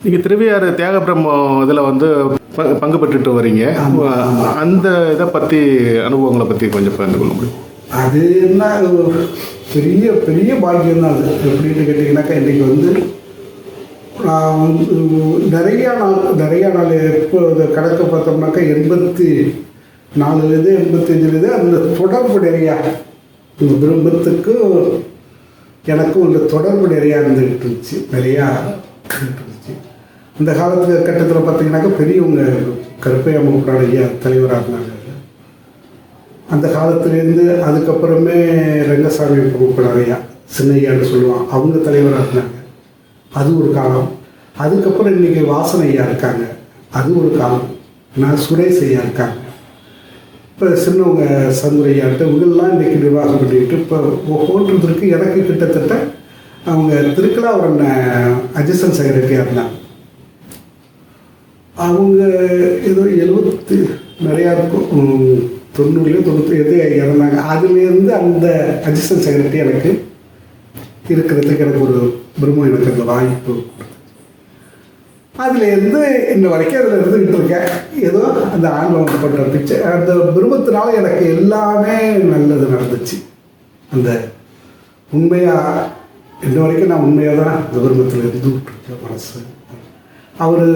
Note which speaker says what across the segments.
Speaker 1: நீங்கள் திருவையாறு தியாக பிரம்மம் இதில் வந்து பங்கு பெற்றுட்டு வரீங்க. அந்த இதை பற்றி அனுபவங்களை பற்றி கொஞ்சம் பகிர்ந்து கொள்ள முடியும்?
Speaker 2: அது என்ன பெரிய பெரிய பாக்கியம் தான். அது எப்படின்னு கேட்டிங்கனாக்கா, இன்றைக்கி வந்து நான் வந்து நிறையா நாள் எப்போ கணக்கு பார்த்தோம்னாக்கா 84 85 அந்த தொடர்பு நிறையா இந்த பிரம்மத்துக்கும் எனக்கும் இந்த தொடர்பு நிறையா இருந்துகிட்டு இருந்துச்சு. நிறையா இருந்துச்சு. இந்த காலத்து கட்டத்தில் பார்த்தீங்கன்னாக்கா பெரியவங்க கருப்பையா மூப்பனார் ஐயா தலைவராக இருந்தாங்க. அந்த காலத்துலேருந்து அதுக்கப்புறமே ரங்கசாமி மூப்பனார் ஐயா சின்னையான்னு சொல்லுவான், அவங்க தலைவராக இருந்தாங்க. அது ஒரு காலம். அதுக்கப்புறம் இன்றைக்கி வாசனை ஐயா இருக்காங்க, அது ஒரு காலம். நான் சுரேஷ் ஐயா இருக்காங்க. இப்போ சின்னவங்க சந்துரையாட்டு இவங்கெல்லாம் இன்றைக்கி நிர்வாகம் பண்ணிட்டு இப்போ ஓட்டுறதுக்கு எனக்கு கிட்டத்தட்ட அவங்க திருக்கலாவரன் அசிஸ்டன்ட் செக்ரட்டரியாக இருந்தாங்க. அவங்க ஏதோ 70 நிறையா இருக்கும், 90 97 இறந்தாங்க. அதுலேருந்து அந்த அசிஸ்டன்ட் செக்ரட்டரி எனக்கு இருக்கிறதுக்கு எனக்கு ஒரு பிரம்மம், எனக்கு அந்த வாய்ப்பு. அதுலேருந்து இன்ன வரைக்கும் அதில் இருந்துக்கிட்டு இருக்கேன். ஏதோ அந்த ஆண்டவன் பண்ணுற பிச்சை, அந்த பிரம்மத்தினால எனக்கு எல்லாமே நல்லது நடந்துச்சு. அந்த உண்மையாக இன்ன வரைக்கும் நான் உண்மையாக தான் அந்த பிரம்மத்தில் இருந்துகிட்டு இருக்கேன். மனசு அவர்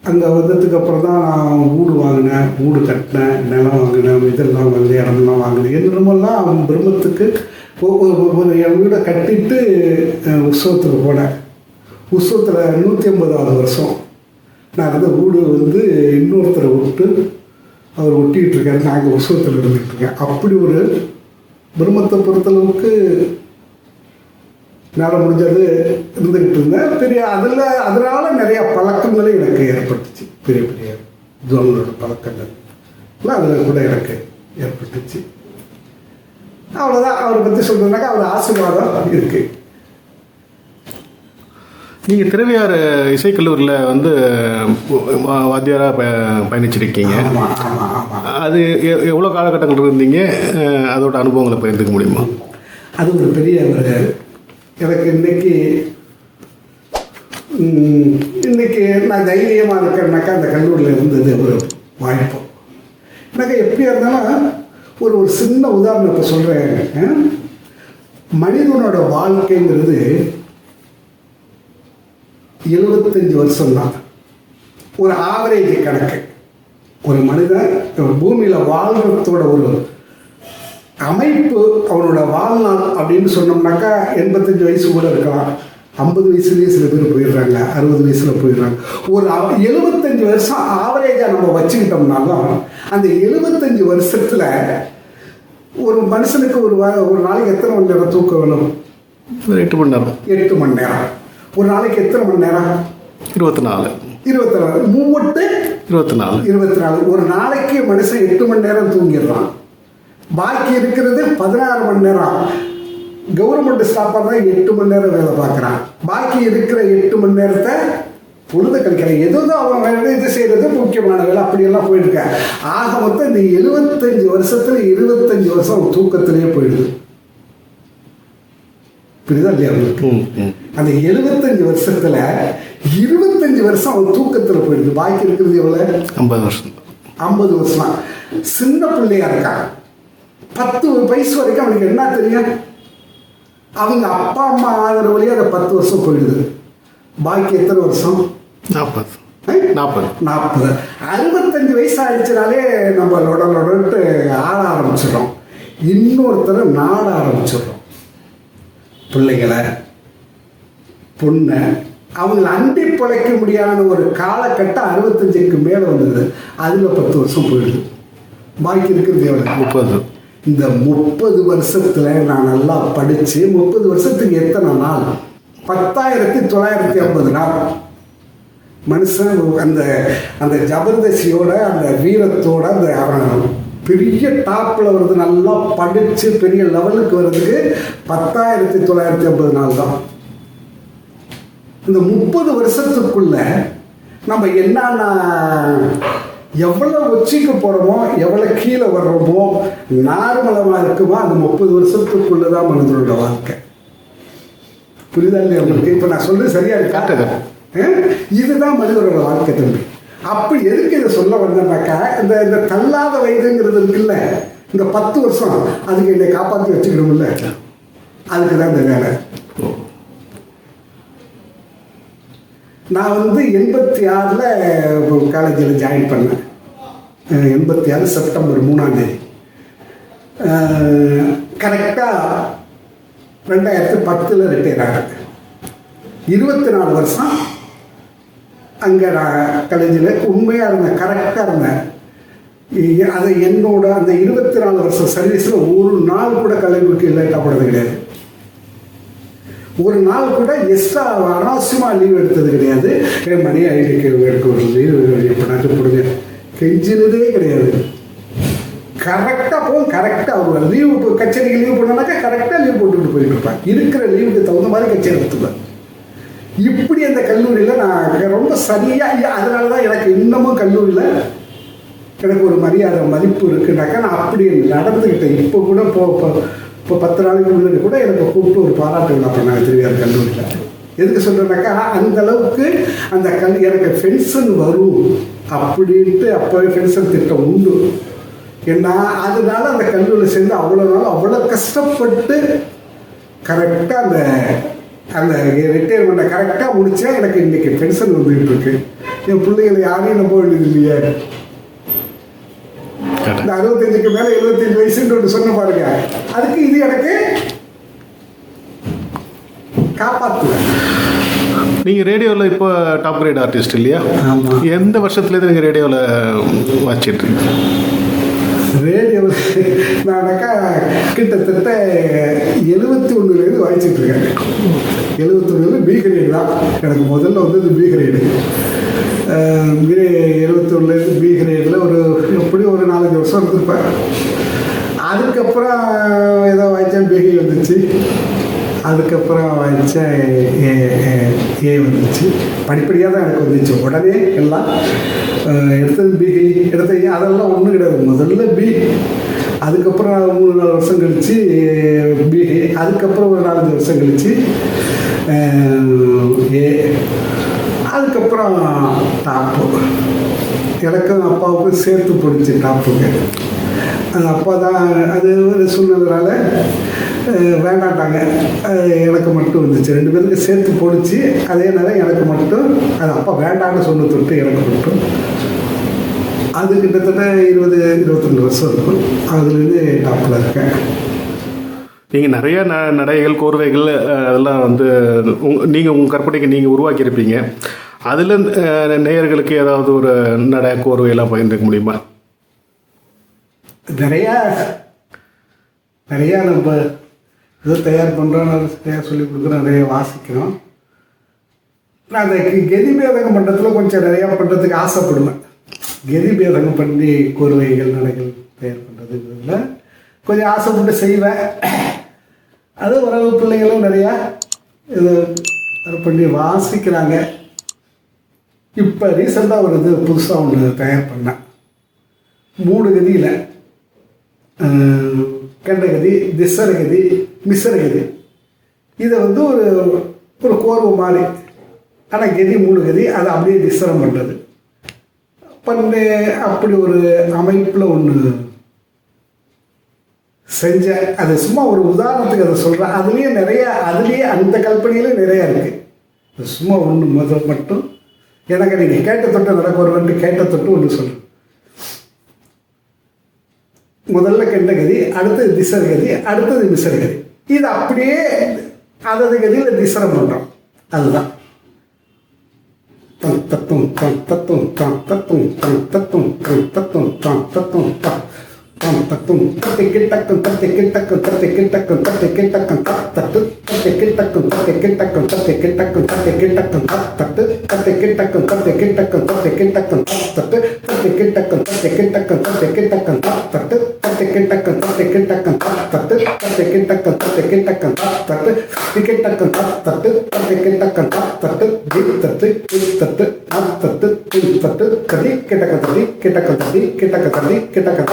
Speaker 2: அங்கே வந்ததுக்கு அப்புறம் தான் நான் வீடு வாங்கினேன், வீடு கட்டினேன், நிலம் வாங்கினேன், இதெல்லாம் வந்து இடமெல்லாம் வாங்கினேன். என்னென்னமெல்லாம் அவன் பிரம்மத்துக்கு என் வீடை கட்டிட்டு உற்சவத்துக்கு போனேன். உற்சவத்தில் 150வது வருஷம் நான் வந்து வீடு வந்து இன்னொருத்தரை விட்டு அவர் ஒட்டிக்கிட்டு இருக்காரு, நாங்கள் உற்சவத்தில் இருந்துகிட்டு இருக்கேன். அப்படி ஒரு பிரம்மத்தை பொறுத்தளவுக்கு என்னால் முடிஞ்சது இருந்துக்கிட்டு இருந்தேன். பெரிய அதனால் நிறையா பழக்கங்களும் எனக்கு ஏற்பட்டுச்சு. பெரிய பெரிய ஜோனோட பழக்கங்கள் அதில் கூட எனக்கு ஏற்பட்டுச்சு. அவ்வளோதான். அவரை பற்றி சொல்கிறதுனாக்கா அவர் ஆசீர்வாதம் இருக்குது.
Speaker 1: நீங்கள் திருவையாறு இசைக்கல்லூரியில் வந்து வாத்தியாராக பயணிச்சிருக்கீங்க. அது எவ்வளோ காலகட்டங்கள் இருந்தீங்க? அதோட அனுபவங்களை பகிர்ந்துக்க முடியுமா?
Speaker 2: அது ஒரு பெரிய எனக்கு இன்றைக்கி நான் தைரியமாக இருக்கிறேன்னாக்கா அந்த கல்லூரியில் இருந்தது ஒரு வாய்ப்பு. எனக்கு எப்படியா இருந்தாலும் ஒரு சின்ன உதாரணம் இப்போ சொல்கிறேன். மனிதனோட வாழ்க்கைங்கிறது 75 வருஷம்தான் ஒரு ஆவரேஜ் கணக்கு. ஒரு மனிதன் பூமியில் வாழ்கிறதோட ஒரு அமைப்பு, அவனோட வாழ்நாள் அப்படின்னு சொன்னோம்னாக்கா 85 வயசு கூட இருக்கலாம், 50 வயசுலேயே சில பேர் போயிடுறாங்க, 60 வயசில் போயிடுறாங்க. ஒரு 75 வருஷம் ஆவரேஜாக நம்ம வச்சுக்கிட்டோம்னாலும் அந்த 75 வருஷத்தில் ஒரு மனுஷனுக்கு ஒரு நாளைக்கு எத்தனை மணி நேரம் தூக்கம் வேணும்?
Speaker 1: 8 மணி நேரம்.
Speaker 2: 8 மணி நேரம். ஒரு நாளைக்கு எத்தனை மணி நேரம்?
Speaker 1: 24.
Speaker 2: 24. 24. ஒரு நாளைக்கு மனுஷன் 8 மணி நேரம் தூங்கிடுறான். பாக்கி இருக்கிறது 16 மணி நேரம். கவர்மெண்ட் ஸ்டாஃபாக தான் 8 மணி நேரம் வேலை பார்க்குறான். பாக்கி இருக்கிற 8 மணி நேரத்தை பொழுது கழிக்கிறான். எதுவும் அவன் வேலை இது செய்கிறது முக்கியமான வேலை, அப்படியெல்லாம் போயிருக்கேன். ஆக மொத்தம் இந்த 75 வருஷத்துல 25 வருஷம் அவன் தூக்கத்திலேயே போயிடுது. புரியுதா இல்லையா அவங்களுக்கு? அந்த 75 வருஷத்துல 25 வருஷம் அவன் தூக்கத்தில் போயிடுது. பாக்கி இருக்கிறது எவ்வளோ?
Speaker 1: 50 வருஷம்.
Speaker 2: 50 வருஷம். சின்ன பிள்ளையா இருக்கான். 10 வயசு வரைக்கும் அவனுக்கு என்ன தெரியும்? அவங்க அப்பா அம்மா ஆகிற வழியாக அந்த 10 வருஷம் போயிடுது. பாக்கி எத்தனை வருஷம்?
Speaker 1: 40.
Speaker 2: 65 வயசு ஆயிடுச்சுனாலே நம்மளோட ஆட ஆரம்பிச்சிடும். இன்னொருத்தரை நாட ஆரம்பிச்சிடும். பிள்ளைகளை, பொண்ணை அவங்களை அண்டி பிழைக்க முடியாத ஒரு காலகட்டம் 65க்கு மேலே வந்தது. அதில் 10 வருஷம் போயிடுது. பாக்கி இருக்கிறது எவ்வளோ?
Speaker 1: 30.
Speaker 2: இந்த 30 வருஷத்தில் நான் நல்லா படித்து 30 வருஷத்துக்கு எத்தனை நாள்? 10,950 நாள். மனுஷன் அந்த அந்த ஜபர்தஸ்தியோட அந்த வீரத்தோட அந்த அவன் பெரிய டாப்பில் வருது, நல்லா படித்து பெரிய லெவலுக்கு வர்றதுக்கு 10,950 நாள் தான். இந்த 30 வருஷத்துக்குள்ள நம்ம என்னென்ன எவ்வளோ உச்சிக்கு போகிறோமோ, எவ்வளோ கீழே வர்றோமோ, நார்மலமாக இருக்குமோ, அந்த 30 வருஷத்துக்குள்ளே தான் மனிதனோட வாழ்க்கை. புரியுதா இல்லையா உங்களுக்கு? இப்போ நான் சொல்றது சரியா இருக்கா? இதுதான் மனிதரோட வாழ்க்கை தம்பி. அப்போ எதுக்கு இதை சொல்ல வந்தேன்னாக்கா, இந்த இந்த தள்ளாத வயதுங்கிறது இருக்குல்ல, இந்த 10 வருஷம் அதுக்கு என்னை காப்பாற்றி வச்சுக்கணும்ல, அதுக்கு தான் இந்த வேலை. நான் 86 காலேஜில் ஜாயின் பண்ணேன். 86 செப்டம்பர் 3ஆம் தேதி. கரெக்டாக 2010 ரிட்டையர் ஆகிறேன். 24 வருஷம் அங்கே நான் காலேஜில் உண்மையாக இருந்தேன், கரெக்டாக இருந்தேன். அதை என்னோட அந்த 24 வருஷம் சர்வீஸில் ஒரு நாள் கூட கல்லூரிக்கு லேட்டாக கிடையாது. ஒரு நாள் கூட எக்ஸ்ட்ரா அனாவசியமாக லீவ் எடுத்தது கிடையாது. மணி ஐடிக்கு எடுக்க ஒரு லீவ் பண்ணாச்சு கொடுங்க கெஞ்சினதே கிடையாது. கரெக்டாக போகும், கரெக்டாக வருவார். லீவு கச்சேரிக்கு லீவ் பண்ணாக்கா கரெக்டாக லீவ் போட்டுக்கிட்டு போயிட்டு இருப்பேன். இருக்கிற லீவுக்கு தகுந்த மாதிரி கச்சேரி எடுத்துப்பேன். இப்படி அந்த கல்லூரியில் நான் ரொம்ப சரியாக, அதனால தான் எனக்கு இன்னமும் கல்லூரியில் எனக்கு ஒரு மரியாதை மதிப்பு இருக்குனாக்கா நான் அப்படி நடந்துக்கிட்டேன். இப்போ கூட இப்போ 10 நாளைக்கு முன்னாடி கூட எனக்கு கூப்பிட்டு ஒரு பாராட்டு விழா பண்ணாங்க திருவிழா கல்லூரியில். எதுக்கு சொல்கிறேன்னாக்கா, அந்த அளவுக்கு அந்த எனக்கு பென்ஷன் வரும் அப்படின்ட்டு அப்போவே பென்ஷன் திட்டம் உண்டு. ஏன்னா அதனால அந்த கல்லூரியில் சேர்ந்து அவ்வளோ நாள் அவ்வளோ கஷ்டப்பட்டு கரெக்டாக அந்த ரிட்டையர்மெண்ட்டை கரெக்டாக முடித்தா எனக்கு இன்றைக்கி பென்ஷன் வந்துக்கிட்டு இருக்கு. என் பிள்ளைங்களை யாரையும் நம்ப வேண்டியது இல்லையே. இந்த 65க்கு மேலே 75 வயசுன்னு ஒன்று சொன்ன பாருங்க, அதுக்கு இது எனக்கு காப்பாற்றுவேன்.
Speaker 1: நீங்கள் ரேடியோவில் இப்போ டாப் கிரேட் ஆர்டிஸ்ட் இல்லையா?
Speaker 2: ஆமாம்.
Speaker 1: எந்த வருஷத்துலேருந்து நீங்கள் ரேடியோவில் வாச்சிட்ருக்கீங்க?
Speaker 2: ரேடியோவில் நானாக்கா கிட்டத்தட்ட 71 வாய்ச்சிட்ருக்கேன். 71 பி கிரேடு தான் எனக்கு முதல்ல வந்தது. பி கிரேடு 71 பி கிரேடில் எப்படி ஒரு 4-5 வருஷம் இருந்திருப்பேன். அதுக்கப்புறம் ஏதோ வாய்ச்சேன், பிஹி வந்துச்சு. அதுக்கப்புறம் வாய்ச்சேன், ஏ வந்துச்சு. படிப்படியாக தான் எனக்கு வந்துச்சு. உடனே எல்லாம் எடுத்தது பிஹி, எடுத்த அதெல்லாம் ஒன்றும் கிடையாது. முதல்ல பி, அதுக்கப்புறம் 3-4 வருஷம் கழித்து பிஹி, அதுக்கப்புறம் ஒரு 4-5 வருஷம் கழித்து ஏ, அதுக்கப்புறம் டாப்பு. எனக்கும் அப்பாவுக்கும் சேர்த்து பிடிச்சி டாப்புங்க. அது அப்பா தான், அது ஒரு சூழ்நிலைனால வேண்டாட்டாங்க. எனக்கு மட்டும் வந்துச்சு. 2 பேருக்கு சேர்த்து பிடிச்சி அதே நேரம் எனக்கு மட்டும், அது அப்பா வேண்டான்னு சொன்ன தொட்டு எனக்கு மட்டும். அது கிட்டத்தட்ட 20-22 வருஷம் இருக்கும். அதுலேருந்து டாப்பில் இருக்கேன்.
Speaker 1: நீங்கள் நிறைய நடைகள், கோர்வைகள் அதெல்லாம் நீங்கள் உங்கள் கற்பனைக்கு நீங்கள் உருவாக்கியிருப்பீங்க. அதில் நேயர்களுக்கு ஏதாவது ஒரு நடை, கோர்வையெல்லாம் பகிர்ந்துக்க முடியுமா?
Speaker 2: நிறையா நம்ம ஏதோ தயார் பண்ணுறோம், நிறையா சொல்லிக் கொடுக்குறோம், நிறைய வாசிக்கிறோம். நான் அந்த கெதிபேதகம் பண்ணுறதுல கொஞ்சம் நிறையா பண்ணுறதுக்கு ஆசைப்படுவேன். கெதிபேதகம் பண்ணி கோர்வைகள், நடைகள் தயார் பண்ணுறதுல கொஞ்சம் ஆசைப்பட்டு செய்வேன். அது உறவு பிள்ளைகளும் நிறையா இது பண்ணி வாசிக்கிறாங்க. இப்போ ரீசெண்டாக ஒரு இது புதுசாக ஒன்று தயார் பண்ணேன். 3 கதியில் கண்டகதி, திசரகதி, மிசரகதி. இதை ஒரு கோர்வு மாதிரி, ஆனால் கதி 3 கதி, அதை அப்படியே திசரம் பண்ணுறது பண்ணு. அப்படி ஒரு அமைப்பில் ஒன்று செஞ்சேன். அது சும்மா ஒரு உதாரணத்துக்கு அதை சொல்கிறேன். அதுலேயே அந்த கல்பனையிலே நிறையா இருக்குது. சும்மா ஒன்று மட்டும் எனக்கு நீங்கள் கேட்ட தொட்டு நடக்கிறவன்ட்டு கேட்ட தொட்டு ஒன்று சொல்கிறேன். முதல்ல கண்டகதி, அடுத்தது திசரகதி, அடுத்தது மிசரகதி. இது அப்படியே அதது கதியில் திசரம் பண்ணுறோம். அதுதான் தத்துவம் தத்துவம் தத்துவம் தத்துவம் தத்துவம் தத்துவம் தத்துவம் தத்தை கிட்டக்கும் தத்தை கிட்டக்கும் தத்தை கிட்டக்கும் தத்தை கிட்டக்கும் தத்து தத்தை கிட்டக்கும் தத்தை கிட்டக்கும் தத்தை கிட்டக்கும் தத்தை கிட்டக்கும் தத்து தத்தை கிட்டக்கும் தத்தை கிட்டக்கும் தத்தை கிட்டக்கும் தத்து தத்தை கிட்டக்கும் தத்தை கிட்டக்கும் தத்தை கிட்டக்கும் தத்து தத்தை கிட்டக்கும் தத்தை கிட்டக்கும் தத்து தத்தை கிட்டக்கும் தத்தை கிட்டக்கும் தத்து கிட்டக்கும் தத்து தத்தை கிட்டக்கும் தத்து தத்து தத்து தத்து தத்து கதி கிட்டக்கும் ததி கிட்டக்கும் ததி கிட்டக்கும் ததி கிட்டக்கும்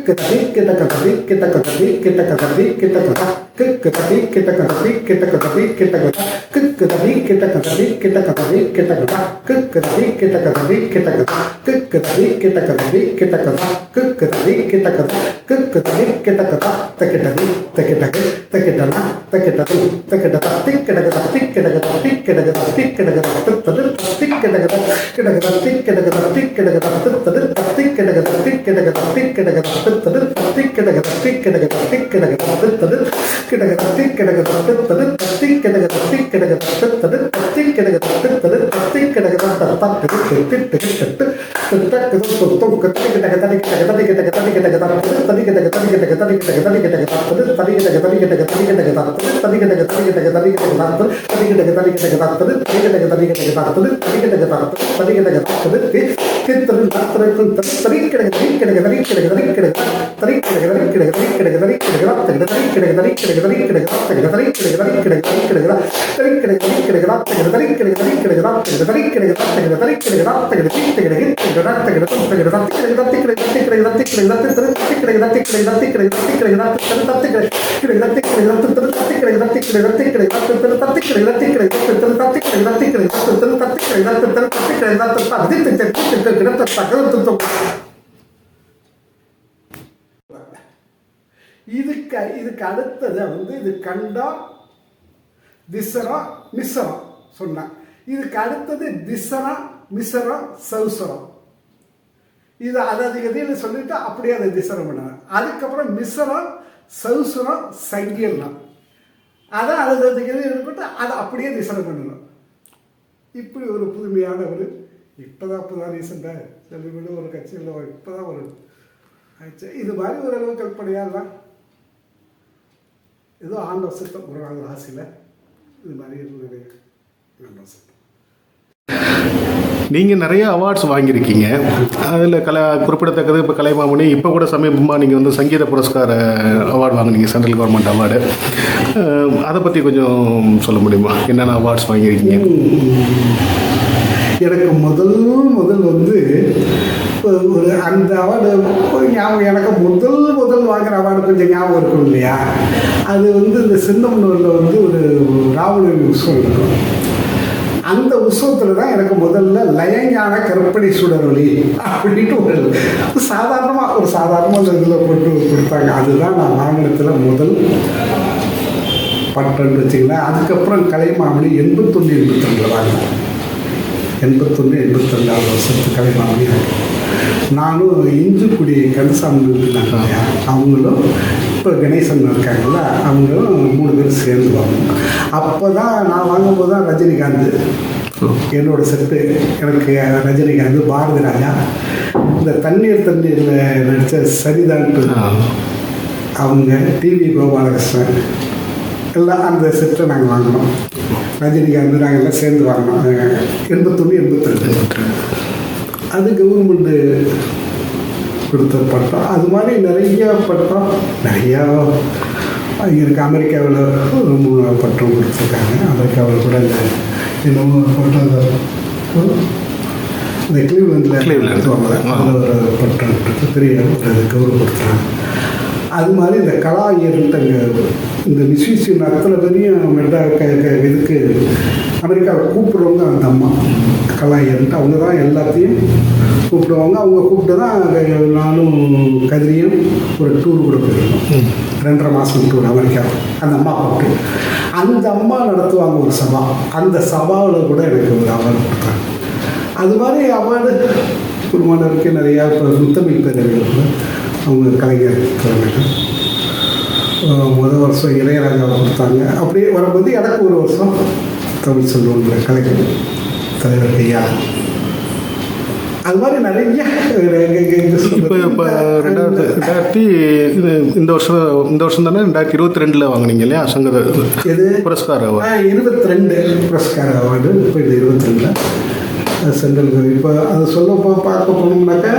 Speaker 2: கிட்டக்கதி கிட்டக்கதி கிட்டக்கதி கிட்டக்கதி கிட்டக்கதி கிக்கு தட்டி கிட்டக்க தட்டி கிட்டக்க தட்டி கிட்டக்க கிக்கு தட்டி கிட்டக்க தட்டி கிட்டக்க தட்டி கிட்டக்க கிக்கு தட்டி கிட்டக்க தட்டி கிட்டக்க கிக்கு தட்டி கிட்டக்க தட்டி கிட்டக்க கிக்கு தட்டி கிட்டக்க கிக்கு தட்டி கிட்டக்க தக்கிட்டது தக்கிட்டது தக்கிட்டனா தக்கிட்டது தக்கிட்டத திக்கிடக திக்கிடக திக்கிடக திக்கிடக தத்தது திக்கிடக கிடக திக்கிடக திக்கிடக தத்தது திக்கிடக திக்கிடக திக்கிடக தத்தது திக்கிடக திக்கிடக திக்கிடக தத்தது கிடக திக்கிடக தத்தது திக்கிடக திக்கிடக தத்தது திக்கிடக தத்தது திக்கிடக தத்தது திக்கிடக தத்தது சொத்தம் கத்திக்கிடக தடிக்கிடக தடிக்கிடக தடிக்கிடக தத்தது தடிக்கிடக தடிக்கிடக தடிக்கிடக தடிக்கிடக தத்தது தடிக்கிடக தடிக்கிடக தடிக்கிடக தத்தது தடிக்கிடக தடிக்கிடக தடிக்கிடக தத்தது தடிக்கிடக தடிக்கிடக தத்தது தடிக்கிடக தடிக்கிடக தத்தது தடிக்கிடக தத்தது தடிக்கிடக தத்தது தித்தது தத்தது தடிக்கிடக தடிக்கிடக தடிக்கிடக தடிக்கிடக தடிக்கிடக தடிக்கிடக தடிக்கிடக தடிக்கிடக தத்தது தடிக்கிடக தடிக்கிடக தடிக்கிடக தத்தது தடிக்கிடக தடிக்கிடக தடிக்கிடக தடிக்கிடக தடிக்கிடக தத்தது தடிக்கிடக தடிக்கிடக தத்தது தடிக்கிடக தத்தது தடிக்கிடக தத்தது தடிக்கிடக தடிக்கிடக தத்தது தடிக்கிடக தத்திக்கிடக தத்திக்கிடக தத்திக்கிடக தத்திக்கிடக தத்திக்கிடக தத்திக்கிடக தத்திக்கிடக தத்திக்கிடக தத்திக்கிடக இதுக்கு அடுத்தது வந்து இது கண்டா திசரம் மிசரம் சொன்ன இதுக்கு அடுத்தது திசரம் மிசரம் சௌசரம் இது அதாவது எதையும் சொல்லிட்டு அப்படியே அதை திசரம் பண்ணாங்க அதுக்கப்புறம் மிசரம் சௌசரம் சங்கீர்ணம் அதை அது இருக்கட்டும் அதை அப்படியே திசனம் பண்ணணும் இப்படி ஒரு புதுமையான ஒரு இப்போதான் ரீசெண்டாக செல்விவிட ஒரு கட்சியில் இப்போதான் ஒரு ஆச்சு இது மாதிரி ஓரளவு கற்பனையாக ஏதோ ஆண்டவர் சித்தம் ஒரு நாள் ராசியில் இது மாதிரி நிறைய ஆண்டவர் சித்தம்.
Speaker 1: நீங்கள் நிறைய அவார்ட்ஸ் வாங்கியிருக்கீங்க. அதில் குறிப்பிடத்தக்கது இப்போ கலைமாமணி, இப்போ கூட சமீபமாக நீங்கள் வந்து சங்கீத புரஸ்கார அவார்டு வாங்கினீங்க, சென்ட்ரல் கவர்மெண்ட் அவார்டு. அதை பற்றி கொஞ்சம் சொல்ல முடியுமா? என்னென்ன அவார்ட்ஸ் வாங்கியிருக்கீங்க?
Speaker 2: எனக்கு முதல் வந்து ஒரு அந்த அவார்டு ஞாபகம், எனக்கு முதல் வாங்குகிற அவார்டு கொஞ்சம் ஞாபகம் இருக்கும் இல்லையா? அது வந்து இந்த சின்னமனூரில் வந்து ஒரு ராவணன் உற்சவம் இருக்கும். அந்த உற்சவத்தில் தான் எனக்கு முதல்ல லயஞான கருப்படி சுடரொளி அப்படின்ட்டு ஒரு சாதாரணமாக இதில் போட்டு கொடுத்தாங்க. அதுதான் நான் வாங்கினத்தில் முதல் பட்டன்னு வச்சுக்கலாம். அதுக்கப்புறம் கலைமாமணி 81-82 வாங்கினேன். 81-82 வருஷத்துக்கு கலைமாமணி. நானும் இஞ்சிக்குடி கந்தசாமி இருந்தாங்க, அவங்களும் இப்போ கணேசன் இருக்காங்கல்ல, அவங்களும் 3 பேர் சேர்ந்து வாங்கணும். அப்போ தான் நான் வாங்கும்போது தான் ரஜினிகாந்த் என்னோட செட்டு. எனக்கு ரஜினிகாந்த், பாரதி ராஜா, இந்த தண்ணீரில் நடித்த சரிதான்ட்டு அவங்க, டிவி கோபாலகிருஷ்ணன் எல்லாம் அந்த செட்டை நாங்கள் வாங்கினோம். ரஜினிகாந்த் நாங்கள் எல்லாம் சேர்ந்து வாங்கினோம் 81-82. அது கவர்மெண்ட்டு கொடுத்த பட்டம். அது மாதிரி நிறையா பட்டம், நிறையா எனக்கு அமெரிக்காவில் ஒரு 3 பட்டம் கொடுத்துருக்காங்க. அமெரிக்காவில் கூட இந்த இன்னும் பட்டம் இந்த கிளீவ்லண்டில் அதில் ஒரு பட்டம் பெரிய கௌரவம் கொடுத்துருக்காங்க. அது மாதிரி இந்த கலா இயர்கிட்ட இந்த மிஸ்யூசியம் அத்தனை பெரியும் இதுக்கு அமெரிக்காவை கூப்பிடுறவங்க அந்த அம்மா கலா இயர்ன்ட்டு. அவங்க தான் எல்லாத்தையும் கூப்பிடுவாங்க. அவங்க கூப்பிட்டு தான் நானும் கதிரியும் ஒரு டூர் கூட போயிருந்தோம். 2.5 மாதம் டூர் அமெரிக்காவில். அந்த அம்மா கூப்பிட்டு அந்த அம்மா நடத்துவாங்க ஒரு சபா. அந்த சபாவில் கூட எனக்கு ஒரு அவார்டு கொடுத்தாங்க. அது மாதிரி அவார்டு குருமானவருக்கு நிறையா. இப்போ முத்தமிழ் பேரவைகள் அவங்க கலைஞர் தலைமையில் முதல் வருஷம் இளையராஜாவை கொடுத்தாங்க. அப்படியே வரும்போது எனக்கு ஒரு வருஷம் தமிழ் செல்வன்ற கலைஞர் தலைவர் ஐயா. அது மாதிரி நிறைய
Speaker 1: இப்போ 2000 இந்த வருஷம் தானே 2022 வாங்கினீங்க இல்லையா சங்கர
Speaker 2: எது
Speaker 1: புரஸ்கார அவார்டு?
Speaker 2: 22 புரஸ்கார அவார்டு. இப்போ இது 22 சென்ட்ரல். இப்போ அதை சொல்ல பார்க்க போனோம்னாக்கா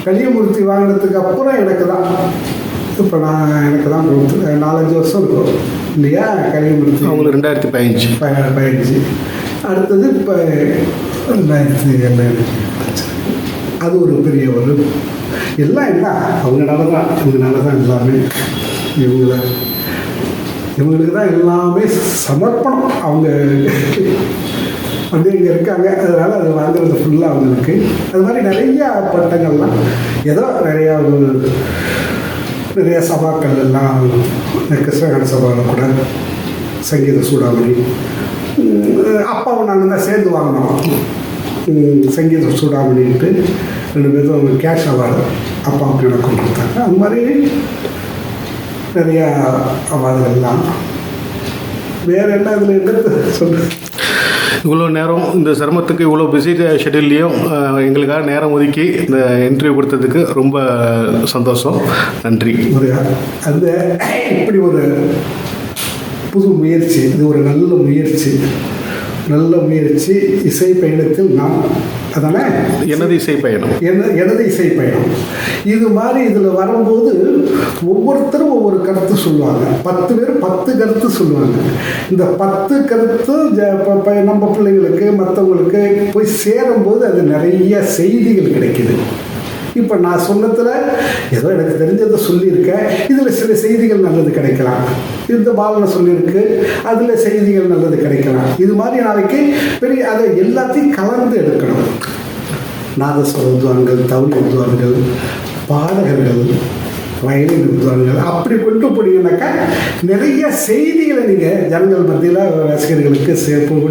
Speaker 2: கலியமூர்த்தி வாங்கினதுக்கு அப்புறம் எனக்கு தான் இப்போ எனக்கு தான் 4-5 வருஷம் இருக்கும் இல்லையா கலியமூர்த்தி.
Speaker 1: அவங்களுக்கு 2015.
Speaker 2: அடுத்தது இப்போ 2007. அது ஒரு பெரிய ஒரு எல்லாம் என்ன அவங்களால தான் எல்லாமே இவங்கள இவங்களுக்கு தான் எல்லாமே சமர்ப்பணம். அவங்க வந்து இங்கே இருக்காங்க, அதனால் அது வாங்குறது ஃபுல்லாக அவங்களுக்கு. அது மாதிரி நிறையா பட்டங்கள்லாம் ஏதோ நிறையா சபாக்கள் எல்லாம் கிருஷ்ணகான சபாவில் கூட சங்கீத சூடாமணி அப்பாவும் நாங்கள் தான் சேர்ந்து வாங்கினோம். சங்கீத சூடாமணின்ட்டு 2 பேரும் கேஷ் அவார்டு அப்பாவுக்கு எனக்கு கொடுத்தாங்க. அந்த மாதிரி நிறையா அவார்டுகள்லாம். வேறு என்ன இதில் எடுத்து சொல்கிறேன்.
Speaker 1: இவ்வளோ நேரம் இந்த சிரமத்துக்கு இவ்வளோ பிஸி ஷெட்யூல்லையும் எங்களுக்காக நேரம் ஒதுக்கி இந்த இன்டர்வியூ கொடுத்ததுக்கு ரொம்ப சந்தோஷம். நன்றி.
Speaker 2: அந்த இப்படி ஒரு புது முயற்சி, இது ஒரு நல்ல முயற்சி இசை பயணத்தில் நான் அதானே
Speaker 1: எனது இசை பயணம்
Speaker 2: இது மாதிரி இதில் வரும்போது ஒவ்வொருத்தரும் ஒவ்வொரு கருத்து சொல்லுவாங்க. 10 பேர் 10 கருத்து சொல்லுவாங்க. இந்த 10 கருத்து நம்ம பிள்ளைங்களுக்கு மற்றவங்களுக்கு போய் சேரும்போது அது நிறைய செய்திகள் கிடைக்குது. இப்போ நான் சொன்னதில் ஏதோ எனக்கு தெரிஞ்சதை சொல்லியிருக்கேன். இதில் சில செய்திகள் நல்லது கிடைக்கலாம். இந்த பாலனை சொல்லியிருக்கு, அதில் செய்திகள் நல்லது கிடைக்கலாம். இது மாதிரி நாளைக்கு பெரிய அதை எல்லாத்தையும் கலந்து எடுக்கணும். நாதஸ்வர வித்வான்கள், தவில் வித்வான்கள், பாடகர்கள், வயலின் வித்வான்கள் அப்படி கொண்டு போனீங்கன்னாக்கா நிறைய செய்திகளை நீங்கள் ஜனங்கள் மத்தியில் ரசிகர்களுக்கு சேர்க்கும்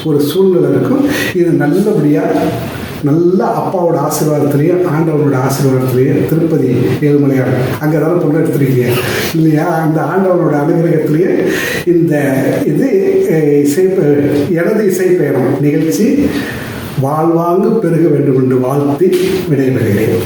Speaker 2: ஒரு சூழ்நிலை இருக்கும். இது நல்லபடியாக நல்ல அப்பாவோட ஆசீர்வாதத்துலேயும் ஆண்டவனோட ஆசீர்வாதத்துலேயும் திருப்பதி ஏழுமலையார் அங்கே தானே பொண்ணு எடுத்துருக்கீங்க இல்லையா? அந்த ஆண்டவனோட அனுகிரகத்திலேயே இந்த இது எனது இசை பயணம் நிகழ்ச்சி வாழ்வாங்கு பெருக வேண்டும் என்று வாழ்த்தி விடைபெறுகிறேன்.